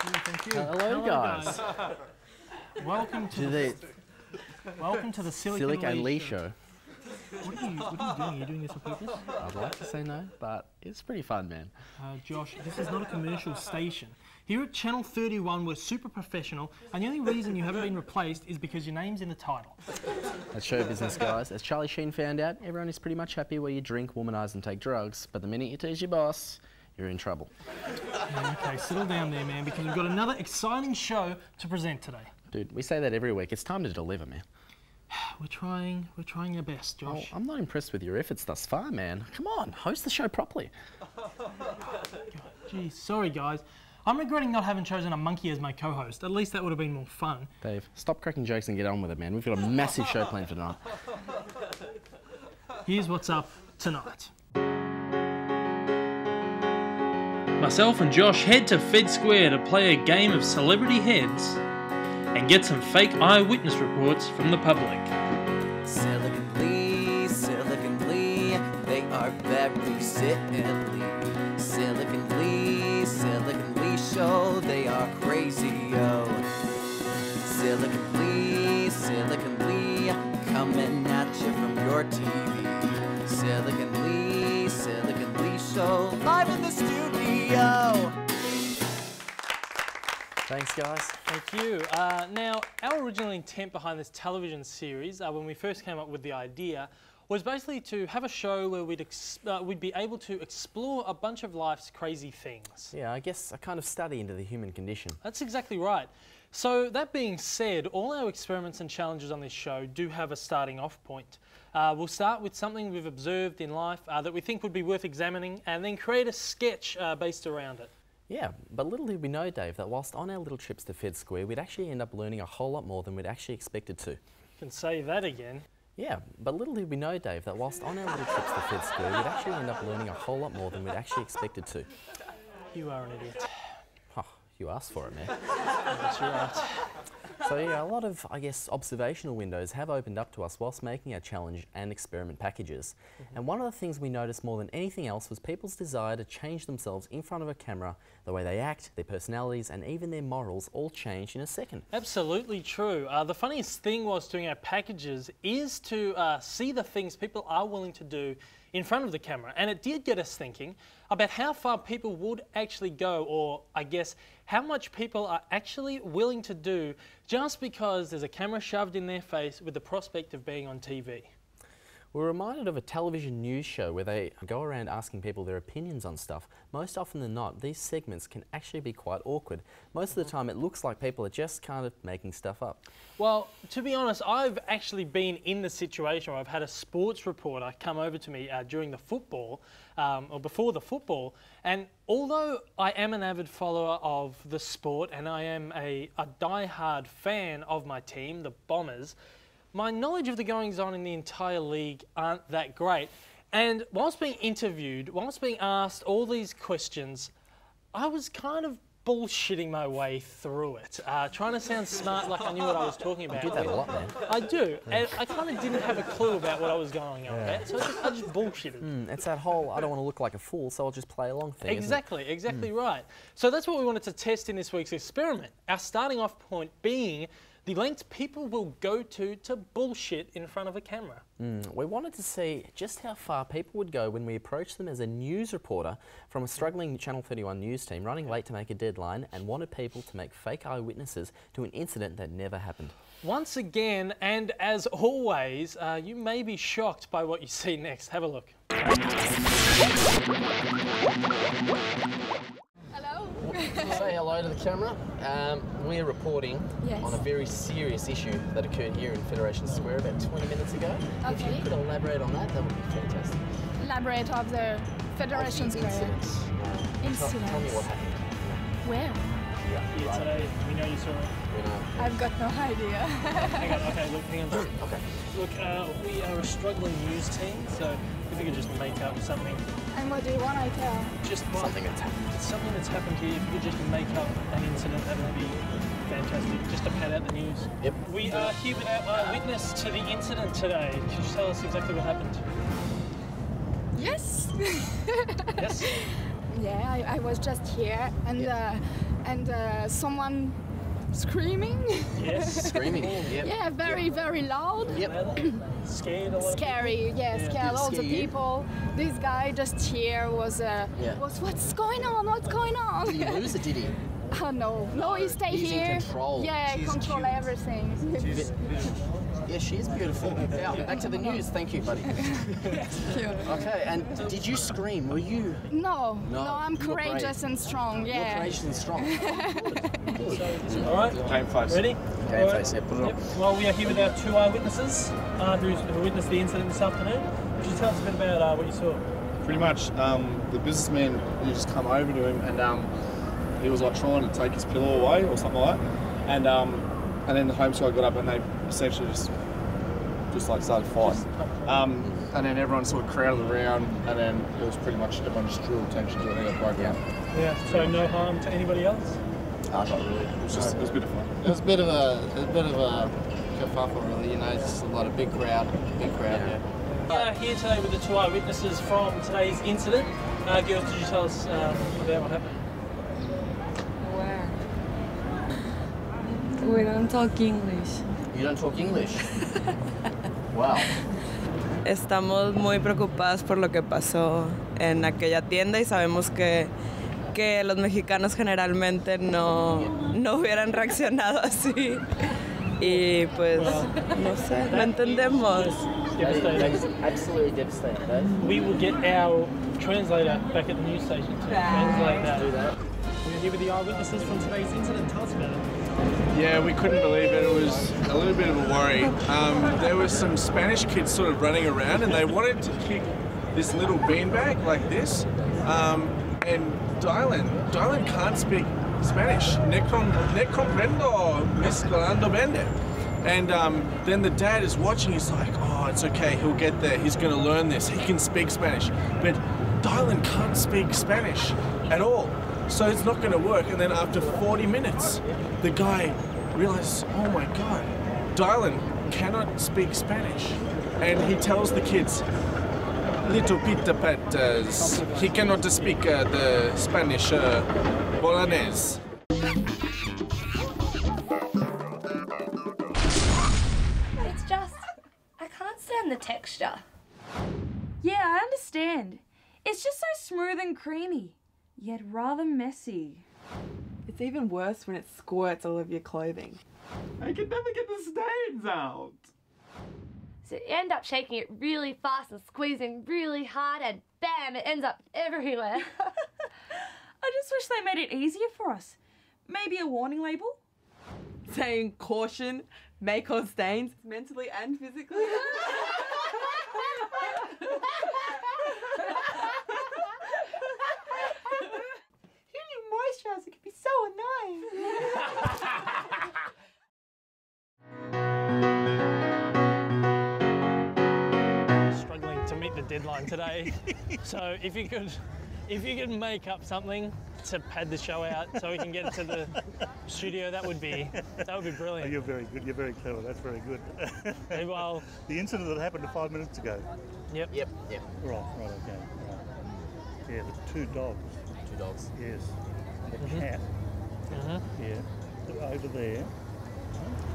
Thank you. Hello, guys. Welcome to the Silic Lee Show. What are you doing? Are you doing this on purpose? I'd like to say no, but it's pretty fun, man. Josh, this is not a commercial station. Here at Channel 31, we're super professional, and the only reason you haven't been replaced is because your name's in the title. That's show business, guys. As Charlie Sheen found out, everyone is pretty much happy where you drink, womanize and take drugs, but the minute you tease your boss, you're in trouble. Yeah, okay, settle down there, man, because we've got another exciting show to present today. Dude, we say that every week. It's time to deliver, man. We're trying our best, Josh. Oh, I'm not impressed with your efforts thus far, man. Come on, host the show properly. Geez, sorry, guys. I'm regretting not having chosen a monkey as my co-host. At least that would have been more fun. Dave, stop cracking jokes and get on with it, man. We've got a massive show planned for tonight. Here's what's up tonight. Myself and Josh head to Fed Square to play a game of celebrity heads and get some fake eyewitness reports from the public. Silic Lee, they are very silly. Silic Lee Show, they are crazy, yo. Silic Lee, coming at you from your TV. Silic Lee Show, live in the studio. Thanks, guys. Thank you. Now, our original intent behind this television series, when we first came up with the idea, was basically to have a show where we'd be able to explore a bunch of life's crazy things. Yeah, I guess a kind of study into the human condition. That's exactly right. So that being said, all our experiments and challenges on this show do have a starting off point. We'll start with something we've observed in life that we think would be worth examining, and then create a sketch based around it. Yeah, but little did we know, Dave, that whilst on our little trips to Fed Square, we'd actually end up learning a whole lot more than we'd actually expected to. You can say that again. Yeah, but little did we know, Dave, that whilst on our little trips to Fed Square, we'd actually end up learning a whole lot more than we'd actually expected to. You are an idiot. Oh, you asked for it, man. That's right. So yeah, a lot of, I guess, observational windows have opened up to us whilst making our challenge and experiment packages. And one of the things we noticed more than anything else was people's desire to change themselves in front of a camera. The way they act, their personalities, and even their morals all change in a second. Absolutely true. The funniest thing was doing our packages is to see the things people are willing to do in front of the camera. And it did get us thinking about how far people would actually go, or I guess how much people are actually willing to do just because there's a camera shoved in their face with the prospect of being on TV. We're reminded of a television news show where they go around asking people their opinions on stuff. Most often than not, these segments can actually be quite awkward. Most of the time it looks like people are just kind of making stuff up. Well, to be honest, I've actually been in the situation where I've had a sports reporter come over to me during the football, or before the football, and although I am an avid follower of the sport and I am a die-hard fan of my team, the Bombers, my knowledge of the goings-on in the entire league aren't that great. And whilst being interviewed, whilst being asked all these questions, I was kind of bullshitting my way through it, trying to sound smart like I knew what I was talking about. You do that a lot, man. I do, and I kind of didn't have a clue about what I was going on about, so I just bullshitted. It's that whole, I don't want to look like a fool, so I'll just play along thing, Exactly right. So that's what we wanted to test in this week's experiment. Our starting off point being the lengths people will go to bullshit in front of a camera. We wanted to see just how far people would go when we approached them as a news reporter from a struggling Channel 31 news team running late to make a deadline and wanted people to make fake eyewitnesses to an incident that never happened. Once again, and as always, you may be shocked by what you see next. Have a look. Say hello to the camera. We're reporting on a very serious issue that occurred here in Federation Square about 20 minutes ago. Okay. If you could elaborate on that, that would be fantastic. Elaborate of the Federation Square Incidents. Tell me what happened. Where? Here today, we know you saw it. We know. I've got no idea. Hang on, okay, look, hang on. Okay. Look, we are a struggling news team, so if you could just make up something. And what do you want I tell? Just Something that's happened. Something that's happened here. If you could just make up an incident, that would be fantastic. Just to pad out the news. Yep. We are here with our witness to the incident today. Could you tell us exactly what happened? Yes. Yes? Yeah, I was just here, and and someone screaming. Yes. Screaming. Yep. Yeah, very loud. Yep. Scared a lot. Scary, yeah, scared all the Scare you? people. This guy just here was what's going on? What's going on? Did he lose it, did he? Oh no, he stay he's in here. control. Yeah, She's control cute. everything. Yeah, she is beautiful. Now, back to the news. Thank you, buddy. Okay, and did you scream? Were you? No, I'm you were brave. courageous and strong. You're Yeah. courageous and strong. All right. Game face. Ready? Okay, face, yeah, put it on. Yep. Well, we are here with our 2 eyewitnesses who witnessed the incident this afternoon. Could you tell us a bit about what you saw? Pretty much, the businessman, you just come over to him and he was like trying to take his pillow away or something like that. And then the home squad got up and they essentially just like started fighting. And then everyone sort of crowded around and then it was pretty much everyone just drew attention to it and it broke out. Yeah. So no harm to anybody else? Not really. It was a bit of fun. It was a bit of a kerfuffle, really. You know, just a lot of big crowd. Yeah. We are here today with the 2 eyewitnesses from today's incident. Girls, could you tell us about what happened? Where? We don't talk English. You don't talk English? Wow. Estamos muy preocupadas por lo que pasó en aquella tienda y sabemos que los mexicanos generalmente no hubieran reaccionado así. Y pues, no sé, no entendemos. That is absolutely devastating, Dave. We will get our translator back at the news station to translate that. Do that. We're here with the eyewitnesses from today's incident. Tell us about it. Yeah, we couldn't believe it. It was a little bit of a worry. There were some Spanish kids sort of running around and they wanted to kick this little beanbag like this. And Dylan can't speak Spanish. Ne comprendo, mezclando bene. And then the dad is watching, he's like, oh, it's okay, he'll get there, he's gonna learn this, he can speak Spanish. But Dylan can't speak Spanish at all, so it's not gonna work. And then after 40 minutes, the guy realizes, oh my God, Dylan cannot speak Spanish. And he tells the kids, little pita patas, he cannot speak the Spanish Bolognese. It's just, I can't stand the texture. Yeah, I understand. It's just so smooth and creamy, yet rather messy. It's even worse when it squirts all of your clothing. I can never get the stains out. So you end up shaking it really fast and squeezing really hard and bam, it ends up everywhere. I just wish they made it easier for us. Maybe a warning label? Saying caution, may cause stains mentally and physically. Moisturizer can be so annoying. Struggling to meet the deadline today. So if you could make up something to pad the show out so we can get it to the studio, that would be brilliant. Oh, you're very good. You're very clever. That's very good. Hey, well, the incident that happened 5 minutes ago. Yep. Yep. Right, okay. Right. Yeah, the 2 dogs. 2 dogs. Yes. And a cat. Yeah. They were over there.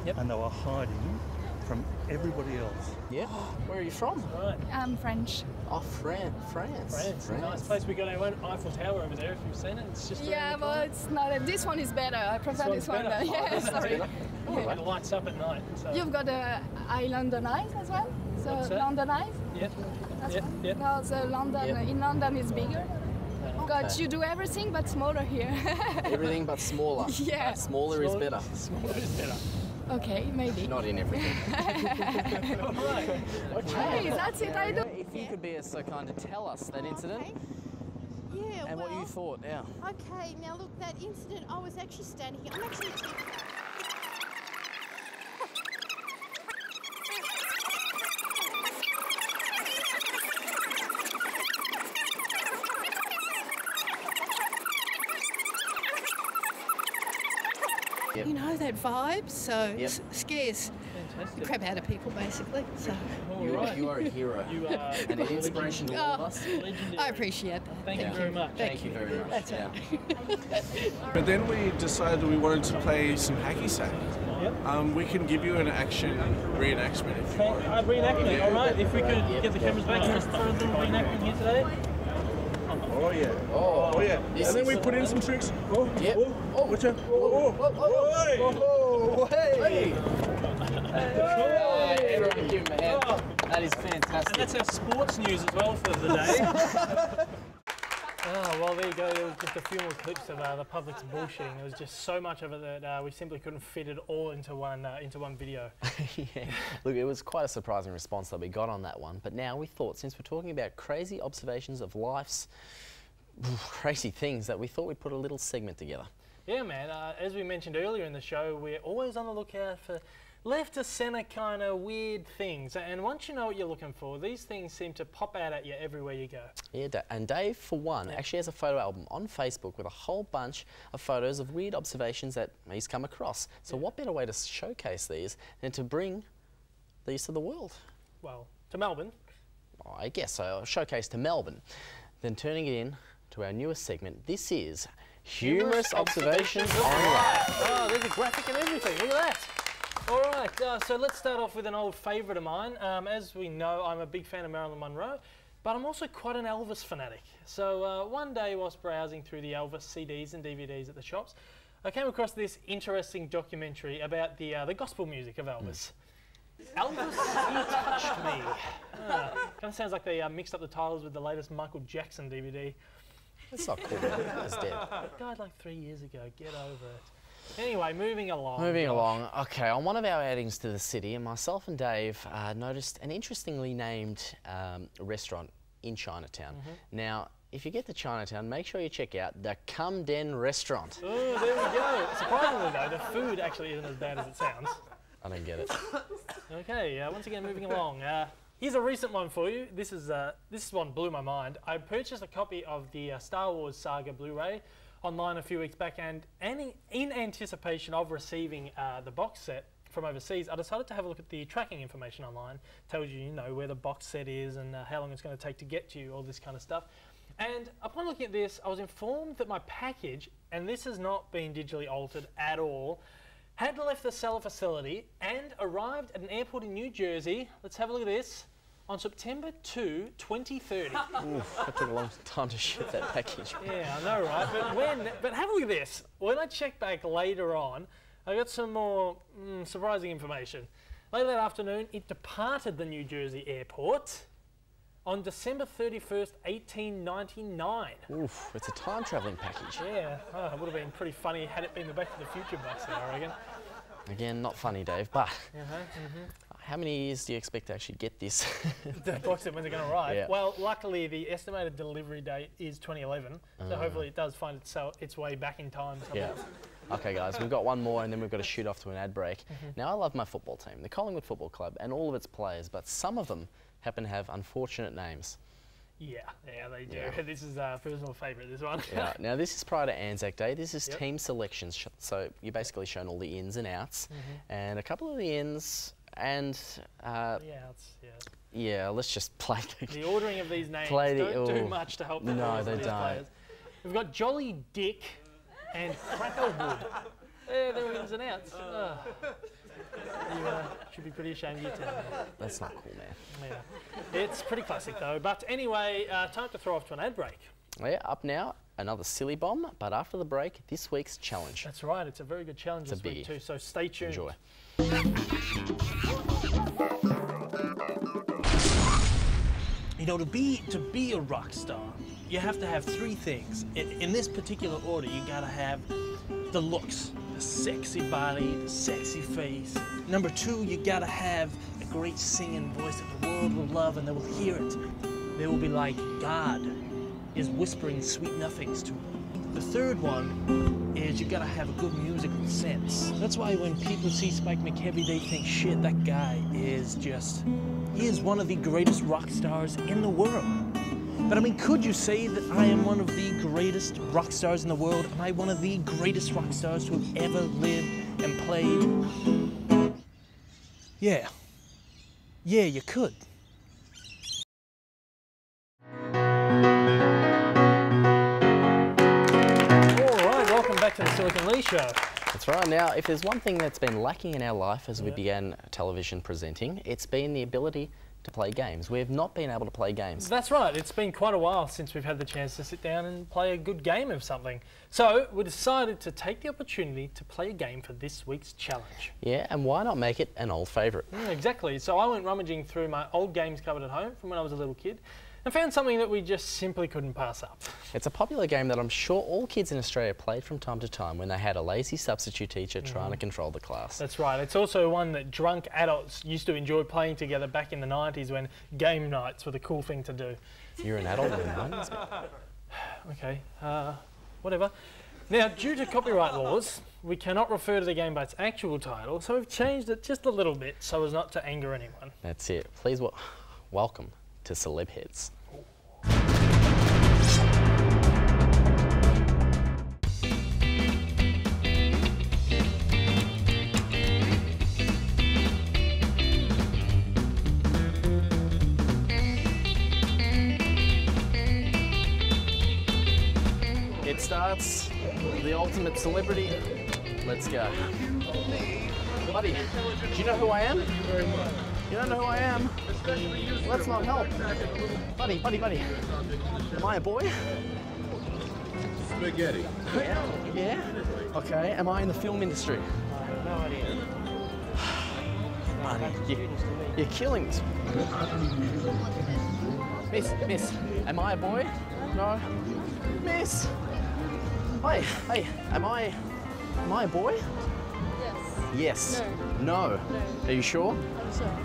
Yep. And they were hiding from everybody else. Yeah. Where are you from? Right. I'm French. Oh, France. France. Nice place. We got our own Eiffel Tower over there. If you've seen it, it's just Yeah, well, it's not. This one is better. I prefer this one. better. Yeah, sorry. It lights up at night. So. You've got the London Eyes as well. So What's that? London Eyes. Yep. That's Yep. one. Yep. No, so London in London is bigger. But you do everything but smaller here. Everything but smaller. Yeah. Smaller is better. Smaller is better. Okay, maybe. Not in everything. All right. Okay, that's it. I do. If you could be so kind to tell us that incident and what you thought. Yeah. Okay, now look, that incident, I was actually standing here. I'm actually... Yep. You know that vibe, so scarce. Fantastic. crap out of people, basically. So. You are a hero. You are and an inspiration to all of us. I appreciate that. Thank you very much. Thank you very much. That's right. But then we decided we wanted to play some hacky sack. Yep. We can give you an action reenactment if you want. Reenactment, all right. If we could get the cameras back just for a little reenactment here today. Oh yeah. Oh yeah. And then we put in some tricks. Oh. Yep. Oh. Watch out. Oh. Oh. Hey. Everyone give him a hand. That is fantastic. And that's our sports news as well for the day. Oh, well, there you go. There was just a few more clips of the public's bullshitting. There was just so much of it that we simply couldn't fit it all into one video. Yeah. Look, it was quite a surprising response that we got on that one. But now we thought, since we're talking about crazy observations of life's crazy things, that we thought we'd put a little segment together. Yeah, man. As we mentioned earlier in the show, we're always on the lookout for left to centre kind of weird things. And once you know what you're looking for, these things seem to pop out at you everywhere you go. Yeah, and Dave, for one, actually has a photo album on Facebook with a whole bunch of photos of weird observations that he's come across. So what better way to showcase these than to bring these to the world? Well, to Melbourne. Oh, I guess so. Showcase to Melbourne. Then turning it in to our newest segment, this is Humorous Observations on Life. Oh, there's a graphic and everything. Look at that. All right, so let's start off with an old favourite of mine. As we know, I'm a big fan of Marilyn Monroe, but I'm also quite an Elvis fanatic. So one day, whilst browsing through the Elvis CDs and DVDs at the shops, I came across this interesting documentary about the gospel music of Elvis. Elvis, You Touched Me. Kind of sounds like they mixed up the titles with the latest Michael Jackson DVD. That's not cool, man. That's dead. Died like 3 years ago. Get over it. Anyway, moving along. Okay, on one of our outings to the city, myself and Dave noticed an interestingly named restaurant in Chinatown. Now, if you get to Chinatown, make sure you check out the Cum Den restaurant. Oh, there we go. Surprisingly though, the food actually isn't as bad as it sounds. I don't get it. Okay, once again, moving along. Here's a recent one for you. This one blew my mind. I purchased a copy of the Star Wars Saga Blu-ray online a few weeks back, and in anticipation of receiving the box set from overseas, I decided to have a look at the tracking information online. Tells you, where the box set is and how long it's going to take to get to you, all this kind of stuff. And upon looking at this, I was informed that my package, and this has not been digitally altered at all, had left the seller facility and arrived at an airport in New Jersey. Let's have a look at this. On September 2, 2030. Oof, that took a long time to ship that package. Yeah, I know, right? But have a look at this. When I checked back later on, I got some more surprising information. Later that afternoon, it departed the New Jersey airport on December 31st, 1899. Oof, it's a time-travelling package. Yeah, it would have been pretty funny had it been the Back to the Future box set, I reckon. Again, not funny, Dave, but how many years do you expect to actually get this? The box set, when's it going to arrive? Yeah. Well, luckily, the estimated delivery date is 2011, so hopefully it does find its way back in time somewhere. Yeah. Okay, guys, we've got one more and then we've got to shoot off to an ad break. Now, I love my football team, the Collingwood Football Club, and all of its players, but some of them happen to have unfortunate names. Yeah, they do. Yeah. This is a personal favourite, this one. Yeah. Now, this is prior to Anzac Day. This is team selections. So you're basically shown all the ins and outs. And a couple of the ins and... the outs, yeah, let's just play the ordering of these names don't do much to help the they don't. Players. We've got Jolly Dick and Crackerwood. They're ins and outs. You should be pretty ashamed of your team. That's not cool, man. Yeah. It's pretty classic though. But anyway, time to throw off to an ad break. Yeah, up now, another silly bomb, but after the break, this week's challenge. That's right, it's a very good challenge this week too, so stay tuned. Enjoy. To be a rock star, you have to have three things. In this particular order, you gotta have the looks, the sexy body, the sexy face. Number two, you gotta have a great singing voice that the world will love and they will hear it. They will be like God is whispering sweet nothings to them. The third one is you gotta have a good musical sense. That's why when people see Spike McHeavy, they think, shit, that guy is he is one of the greatest rock stars in the world. But I mean, could you say that I am one of the greatest rock stars in the world? Am I one of the greatest rock stars to have ever lived and played? Yeah. Yeah, you could. Welcome back to the Silic Lee Show. That's right. Now, if there's one thing that's been lacking in our life as we began television presenting, it's been the ability to play games. We have not been able to play games. That's right. It's been quite a while since we've had the chance to sit down and play a good game of something. So we decided to take the opportunity to play a game for this week's challenge. Yeah, and why not make it an old favourite? Yeah, exactly. So I went rummaging through my old games cupboard at home from when I was a little kid and found something that we just simply couldn't pass up. It's a popular game that I'm sure all kids in Australia played from time to time when they had a lazy substitute teacher trying to control the class. That's right. It's also one that drunk adults used to enjoy playing together back in the 90s when game nights were the cool thing to do. You're an adult in the 90s. Okay, whatever. Now, due to copyright laws, we cannot refer to the game by its actual title, so we've changed it just a little bit so as not to anger anyone. That's it. Please welcome to Celeb Heads. It starts, the ultimate celebrity. Let's go. Buddy, do you know who I am? You don't know who I am? Let's not help. Buddy. Am I a boy? Spaghetti. Yeah? Okay, am I in the film industry? No idea. Buddy, you're killing us. Miss, am I a boy? No. Miss! Hey, am I a boy? Yes. Yes. No. No. Are you sure? I'm sure.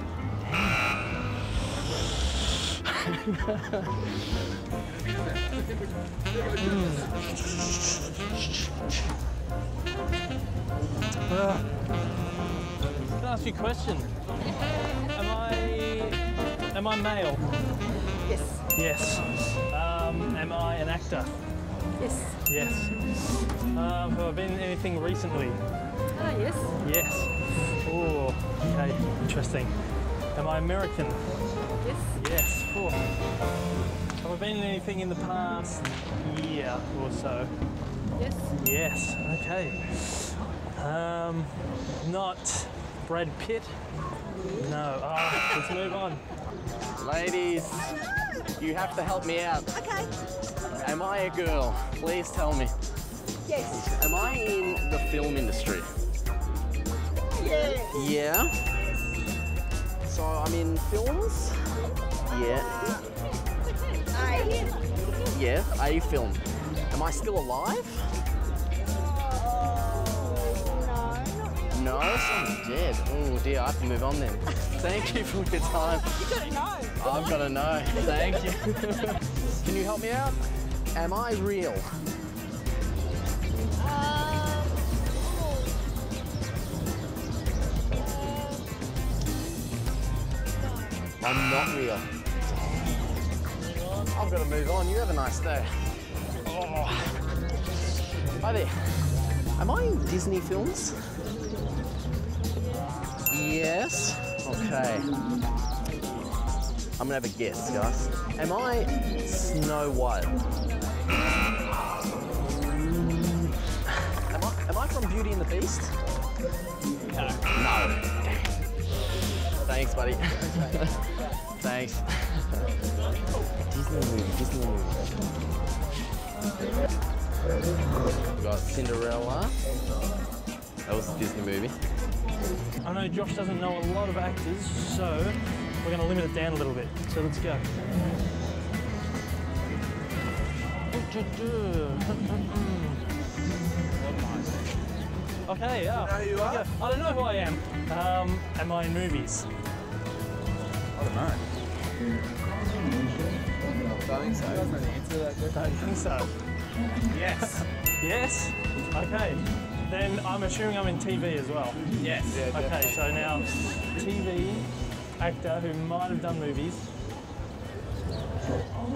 Can I ask you a question? Am I male? Yes. Yes. Am I an actor? Yes. Yes. Have I been in anything recently? Yes. Yes. Oh, okay, interesting. Am I American? Yes. Yes. Oh. Have I been in anything in the past year or so? Yes. Yes. Okay. Not Brad Pitt? No. Let's move on. Ladies, you have to help me out. Okay. Am I a girl? Please tell me. Yes. Am I in the film industry? Yes. Yeah. So I'm in films? Yeah. Yeah, a film. Am I still alive? No, someone's dead. Oh dear, I have to move on then. Thank you for your time. You gotta know. I've got to know. Thank you. Can you help me out? Am I real? I'm not real. I've got to move on. You have a nice day. Oh. Hi there. Am I in Disney films? Yes. Okay. I'm gonna have a guess, guys. Am I Snow White? Am I from Beauty and the Beast? No. No. Thanks, buddy. Thanks. Disney movie. We got Cinderella. That was a Disney movie. I know Josh doesn't know a lot of actors, so we're going to limit it down a little bit. So let's go. Okay, yeah. You know who you are? I don't know who I am. Am I in movies? I don't know. Don't think so. Don't think so. Yes. Yes? Okay. Then I'm assuming I'm in TV as well. Yes. Yeah, Okay, so now TV actor who might have done movies.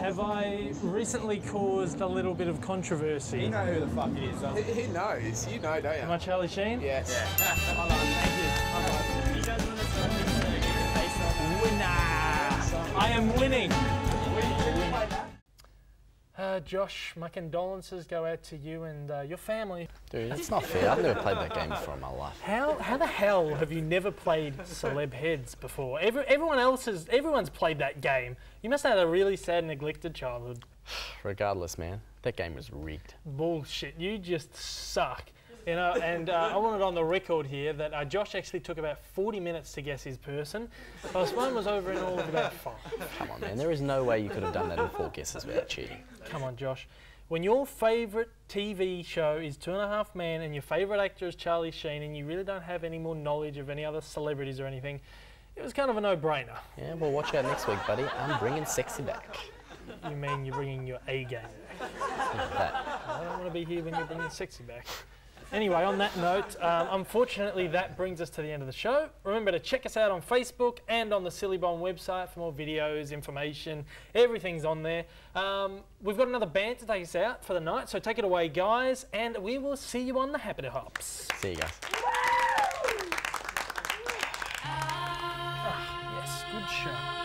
Have I recently caused a little bit of controversy? You know who the fuck it is. He knows. You know, don't you? Am I Charlie Sheen? Yes. Hold on, thank you. Nah, I am winning. Josh, my condolences go out to you and your family. Dude, that's not fair. I've never played that game before in my life. How the hell have you never played Celeb Heads before? Everyone's played that game. You must have had a really sad, neglected childhood. Regardless, man, that game was rigged. Bullshit. You just suck. You know, and I want it on the record here that Josh actually took about 40 minutes to guess his person. Whilst mine was over in all of about 5. Come on, man. There is no way you could have done that in 4 guesses without cheating. Come on, Josh. When your favourite TV show is 2.5 Men and your favourite actor is Charlie Sheen and you really don't have any more knowledge of any other celebrities or anything, it was kind of a no-brainer. Yeah, well, watch out next week, buddy. I'm bringing sexy back. You mean you're bringing your A game back? I don't want to be here when you're bringing sexy back. Anyway, on that note, unfortunately that brings us to the end of the show. Remember to check us out on Facebook and on the Silly Bomb website for more videos, information, everything's on there. We've got another band to take us out for the night, so take it away, guys, and we will see you on the Happy Hops. See you guys. Yes, good show.